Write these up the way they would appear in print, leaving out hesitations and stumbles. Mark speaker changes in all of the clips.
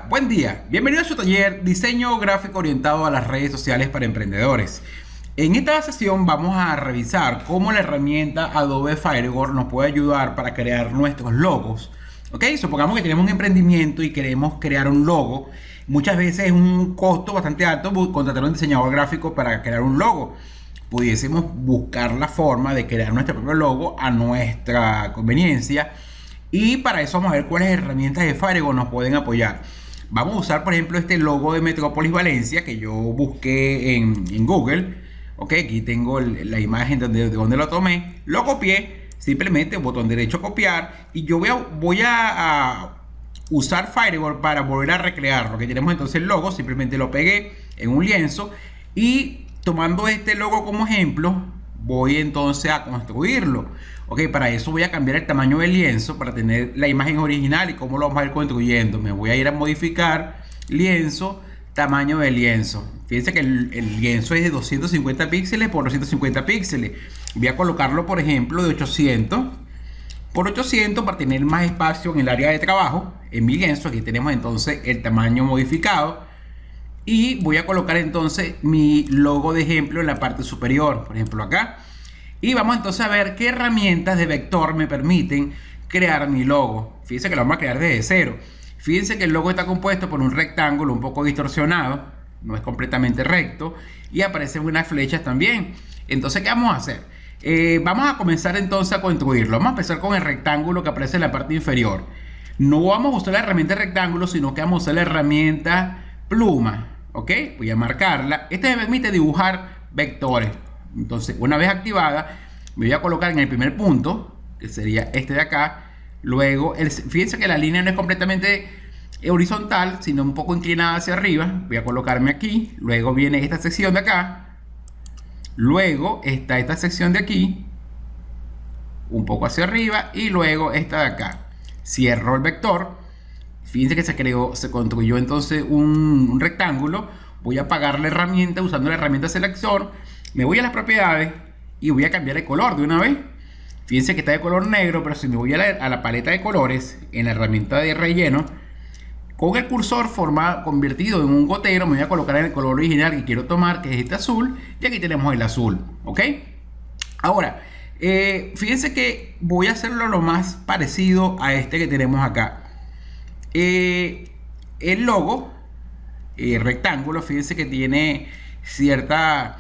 Speaker 1: Hola, buen día. Bienvenido a su taller Diseño Gráfico Orientado a las Redes Sociales para Emprendedores. En esta sesión vamos a revisar cómo la herramienta Adobe Firewall nos puede ayudar para crear nuestros logos. Ok, supongamos que tenemos un emprendimiento y queremos crear un logo. Muchas veces es un costo bastante alto contratar a un diseñador gráfico para crear un logo. Pudiésemos buscar la forma de crear nuestro propio logo a nuestra conveniencia. Y para eso vamos a ver cuáles herramientas de Firewall nos pueden apoyar. Vamos a usar, por ejemplo, este logo de Metrópolis Valencia que yo busqué en Google. Ok, aquí tengo la imagen de donde lo tomé. Lo copié, simplemente botón derecho copiar. Y yo voy a usar Firewall para volver a recrear lo que tenemos entonces el logo. Simplemente lo pegué en un lienzo. Y tomando este logo como ejemplo, voy entonces a construirlo. Ok, para eso voy a cambiar el tamaño del lienzo para tener la imagen original y cómo lo vamos a ir construyendo. Me voy a ir a modificar lienzo, tamaño del lienzo. Fíjense que el lienzo es de 250 píxeles por 250 píxeles. Voy a colocarlo, por ejemplo, de 800 por 800 para tener más espacio en el área de trabajo. En mi lienzo aquí tenemos entonces el tamaño modificado. Y voy a colocar entonces mi logo de ejemplo en la parte superior, por ejemplo acá. Y vamos entonces a ver qué herramientas de vector me permiten crear mi logo. Fíjense que lo vamos a crear desde cero. Fíjense que el logo está compuesto por un rectángulo un poco distorsionado, no es completamente recto, y aparecen unas flechas también. Entonces, ¿qué vamos a hacer? Vamos a comenzar entonces a construirlo. Vamos a empezar con el rectángulo que aparece en la parte inferior. No vamos a usar la herramienta rectángulo, sino que vamos a usar la herramienta pluma. Ok, voy a marcarla. Esta me permite dibujar vectores. Entonces, una vez activada, me voy a colocar en el primer punto, que sería este de acá. Luego, fíjense que la línea no es completamente horizontal, sino un poco inclinada hacia arriba. Voy a colocarme aquí. Luego viene esta sección de acá. Luego está esta sección de aquí, un poco hacia arriba. Y luego esta de acá. Cierro el vector. Fíjense que se construyó entonces un rectángulo. Voy a apagar la herramienta usando la herramienta selector. Me voy a las propiedades y voy a cambiar el color de una vez. Fíjense que está de color negro, pero si me voy a la paleta de colores en la herramienta de relleno, con el cursor convertido en un gotero, me voy a colocar en el color original que quiero tomar, que es este azul, y aquí tenemos el azul. ¿Ok? Ahora, fíjense que voy a hacerlo lo más parecido a este que tenemos acá. El logo rectángulo, fíjense que tiene ciertos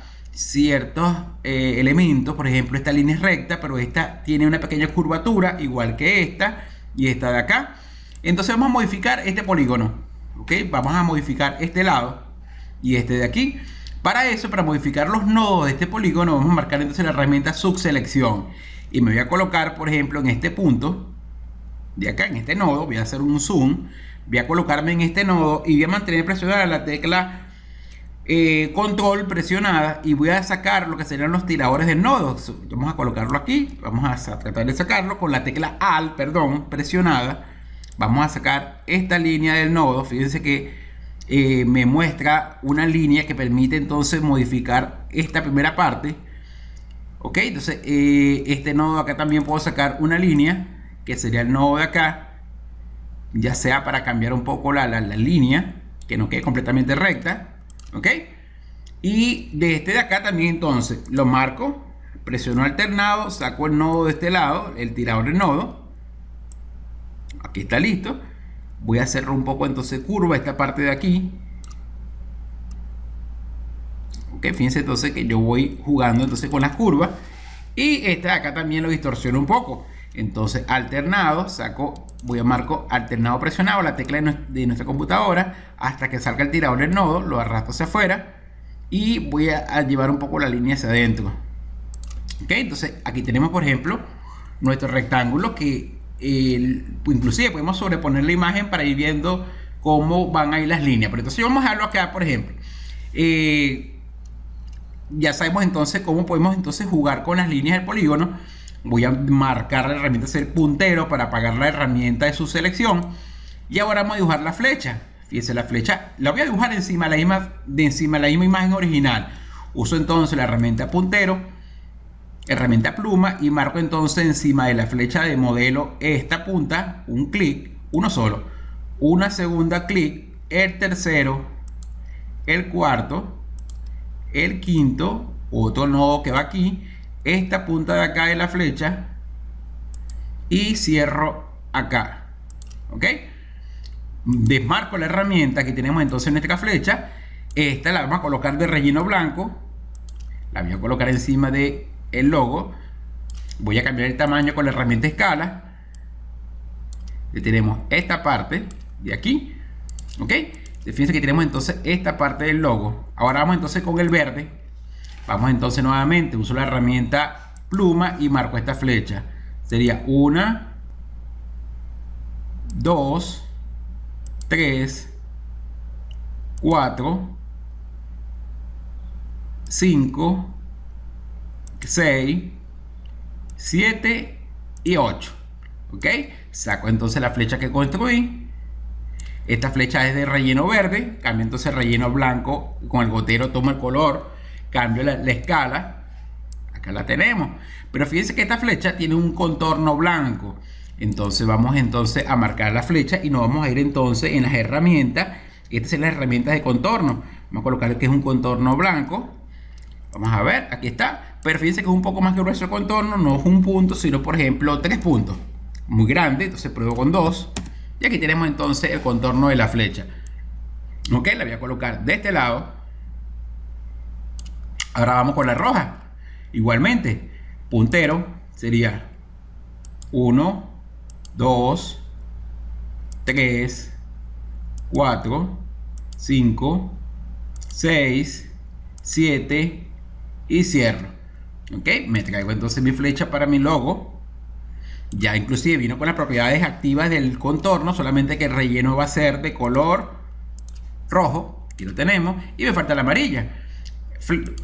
Speaker 1: elementos. Por ejemplo, esta línea es recta, pero esta tiene una pequeña curvatura, igual que esta y esta de acá. Entonces vamos a modificar este polígono. ¿Ok? Vamos a modificar este lado y este de aquí. Para eso, para modificar los nodos de este polígono, vamos a marcar entonces la herramienta subselección. Y me voy a colocar, por ejemplo, en este punto de acá, en este nodo. Voy a hacer un zoom. Voy a colocarme en este nodo y voy a mantener presionada la tecla control presionada, y voy a sacar lo que serían los tiradores del nodo. Vamos a colocarlo aquí. Vamos a tratar de sacarlo con la tecla Alt, presionada. Vamos a sacar esta línea del nodo. Fíjense que me muestra una línea que permite entonces modificar esta primera parte. Ok, entonces este nodo acá también puedo sacar una línea que sería el nodo de acá, ya sea para cambiar un poco la línea, que no quede completamente recta. Ok, y de este de acá también entonces lo marco, presiono alternado, saco el nodo de este lado, el tirador del nodo. Aquí está listo. Voy a hacer un poco entonces curva esta parte de aquí. Ok, fíjense entonces que yo voy jugando entonces con las curvas. Y este de acá también lo distorsiono un poco. Entonces alternado, voy a marco alternado presionado, la tecla de nuestra computadora, hasta que salga el tirador del nodo, lo arrastro hacia afuera y voy a llevar un poco la línea hacia adentro. Ok, entonces aquí tenemos, por ejemplo, nuestro rectángulo que inclusive podemos sobreponer la imagen para ir viendo cómo van a ir las líneas. Pero entonces vamos a dejarlo acá, por ejemplo. Ya sabemos entonces cómo podemos entonces jugar con las líneas del polígono. Voy a marcar la herramienta ser puntero para apagar la herramienta de su selección. Y ahora vamos a dibujar la flecha. Fíjense, la flecha la voy a dibujar encima de la misma imagen original. Uso entonces la herramienta puntero, herramienta pluma, y marco entonces encima de la flecha de modelo esta punta, un clic, uno solo. Una segunda clic el tercero, el cuarto, el quinto, otro nodo que va aquí, esta punta de acá de la flecha y cierro acá, ¿ok? Desmarco la herramienta que tenemos entonces nuestra flecha. Esta la vamos a colocar de relleno blanco, la voy a colocar encima de el logo. Voy a cambiar el tamaño con la herramienta escala. Y tenemos esta parte de aquí, ¿ok? Fíjense que tenemos entonces esta parte del logo. Ahora vamos entonces con el verde. Vamos entonces nuevamente, uso la herramienta pluma y marco esta flecha. Sería 1, 2, 3, 4, 5, 6, 7 y 8. ¿Ok? Saco entonces la flecha que construí. Esta flecha es de relleno verde. Cambio entonces relleno blanco. Con el gotero tomo el color. Cambio la escala. Acá la tenemos. Pero fíjense que esta flecha tiene un contorno blanco. Entonces vamos entonces a marcar la flecha y nos vamos a ir entonces en las herramientas. Estas son las herramientas de contorno. Vamos a colocar que es un contorno blanco. Vamos a ver, aquí está. Pero fíjense que es un poco más grueso el contorno. No es un punto, sino por ejemplo 3 puntos. Muy grande, entonces pruebo con 2. Y aquí tenemos entonces el contorno de la flecha. Ok, la voy a colocar de este lado. Ahora vamos con la roja. Igualmente, puntero sería 1, 2, 3, 4, 5, 6, 7 y cierro. Ok, me traigo entonces mi flecha para mi logo. Ya inclusive vino con las propiedades activas del contorno, solamente que el relleno va a ser de color rojo. Aquí lo tenemos. Y me falta la amarilla.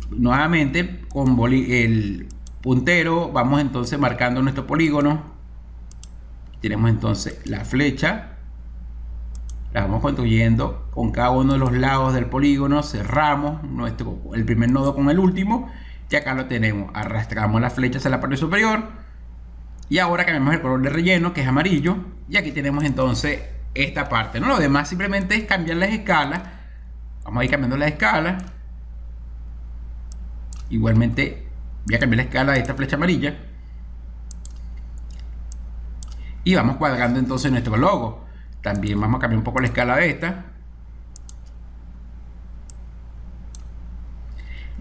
Speaker 1: Nuevamente con el puntero vamos entonces marcando nuestro polígono. Tenemos entonces la flecha. La vamos construyendo con cada uno de los lados del polígono. Cerramos el primer nodo con el último. Y acá lo tenemos. Arrastramos la flecha hacia la parte superior. Y ahora cambiamos el color de relleno, que es amarillo. Y aquí tenemos entonces esta parte, ¿no? Lo demás simplemente es cambiar las escalas. Vamos a ir cambiando la escala. Igualmente voy a cambiar la escala de esta flecha amarilla. Y vamos cuadrando entonces nuestro logo. También vamos a cambiar un poco la escala de esta.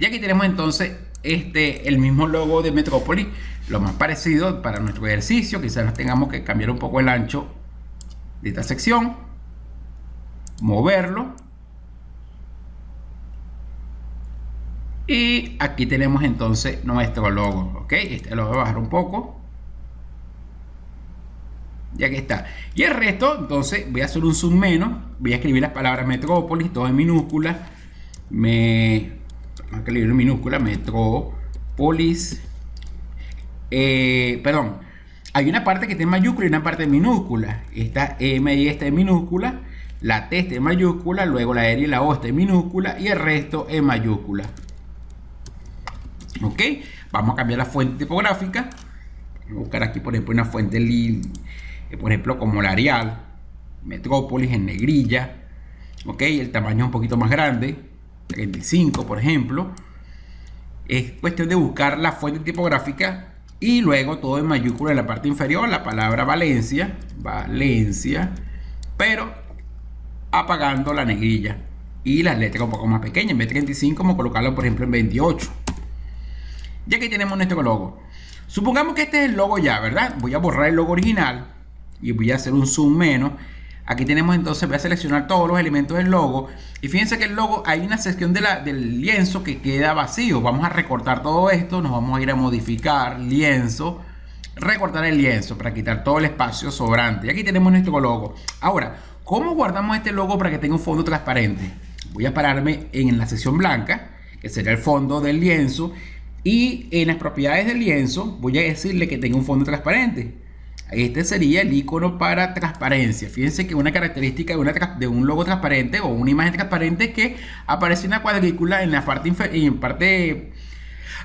Speaker 1: Y aquí tenemos entonces el mismo logo de Metrópolis, lo más parecido para nuestro ejercicio. Quizás nos tengamos que cambiar un poco el ancho de esta sección, moverlo, y aquí tenemos entonces nuestro logo. Ok, lo voy a bajar un poco y aquí está. Y el resto entonces voy a hacer un zoom menos, voy a escribir las palabras Metrópolis todo en minúsculas. Vamos a escribir en minúscula, Metrópolis. Perdón, hay una parte que está en mayúscula y una parte en minúscula. Esta M y esta en minúscula, la T está en mayúscula, luego la R y la O está en minúscula y el resto en mayúscula. Ok, vamos a cambiar la fuente tipográfica. Voy a buscar aquí por ejemplo una fuente por ejemplo como la Arial, Metrópolis en negrilla. Ok, el tamaño es un poquito más grande, 35 por ejemplo. Es cuestión de buscar la fuente tipográfica y luego todo en mayúscula en la parte inferior, la palabra Valencia, pero apagando la negrilla y las letras un poco más pequeñas. En vez de 35 vamos a colocarlo por ejemplo en 28. Y aquí tenemos nuestro logo. Supongamos que este es el logo ya, ¿verdad? Voy a borrar el logo original y voy a hacer un zoom menos. Aquí tenemos entonces, voy a seleccionar todos los elementos del logo. Y fíjense que el logo, hay una sección del lienzo que queda vacío. Vamos a recortar todo esto. Nos vamos a ir a modificar, lienzo, recortar el lienzo para quitar todo el espacio sobrante. Y aquí tenemos nuestro logo. Ahora, ¿cómo guardamos este logo para que tenga un fondo transparente? Voy a pararme en la sección blanca, que sería el fondo del lienzo. Y en las propiedades del lienzo voy a decirle que tenga un fondo transparente. Este sería el icono para transparencia. Fíjense que una característica de un logo transparente o una imagen transparente es que aparece una cuadrícula en la parte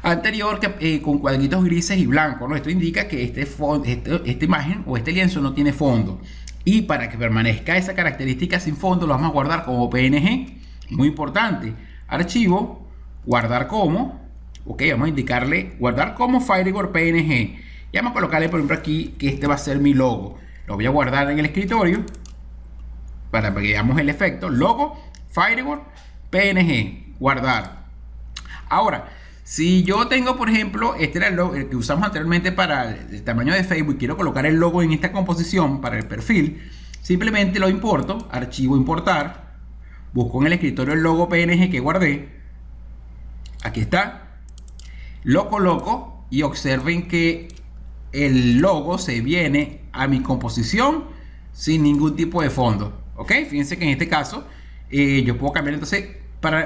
Speaker 1: anterior con cuadritos grises y blancos, ¿no? Esto indica que esta imagen o este lienzo no tiene fondo. Y para que permanezca esa característica sin fondo, lo vamos a guardar como PNG. Muy importante. Archivo, guardar como. Ok, vamos a indicarle guardar como Firegorn PNG. Y vamos a colocarle, por ejemplo, aquí que este va a ser mi logo. Lo voy a guardar en el escritorio para que veamos el efecto. Logo, Firegorn PNG. Guardar. Ahora, si yo tengo, por ejemplo, este era el logo el que usamos anteriormente para el tamaño de Facebook, quiero colocar el logo en esta composición para el perfil, simplemente lo importo, archivo importar, busco en el escritorio el logo PNG que guardé, aquí está, lo coloco y observen que el logo se viene a mi composición sin ningún tipo de fondo. Ok, fíjense que en este caso yo puedo cambiar, entonces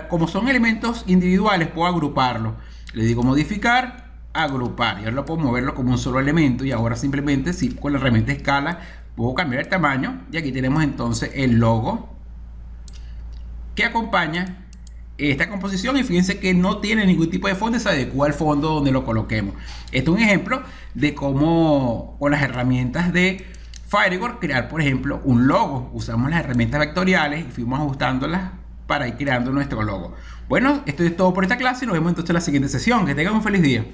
Speaker 1: como son elementos individuales, puedo agruparlo. Le digo modificar, agrupar, y ahora lo puedo moverlo como un solo elemento. Y ahora simplemente, si con la herramienta escala, puedo cambiar el tamaño. Y aquí tenemos entonces el logo que acompaña esta composición. Y fíjense que no tiene ningún tipo de fondo, se adecua al fondo donde lo coloquemos. Esto es un ejemplo de cómo con las herramientas de Firegorn crear, por ejemplo, un logo. Usamos las herramientas vectoriales y fuimos ajustándolas para ir creando nuestro logo. Bueno, esto es todo por esta clase y nos vemos entonces en la siguiente sesión. Que tengan un feliz día.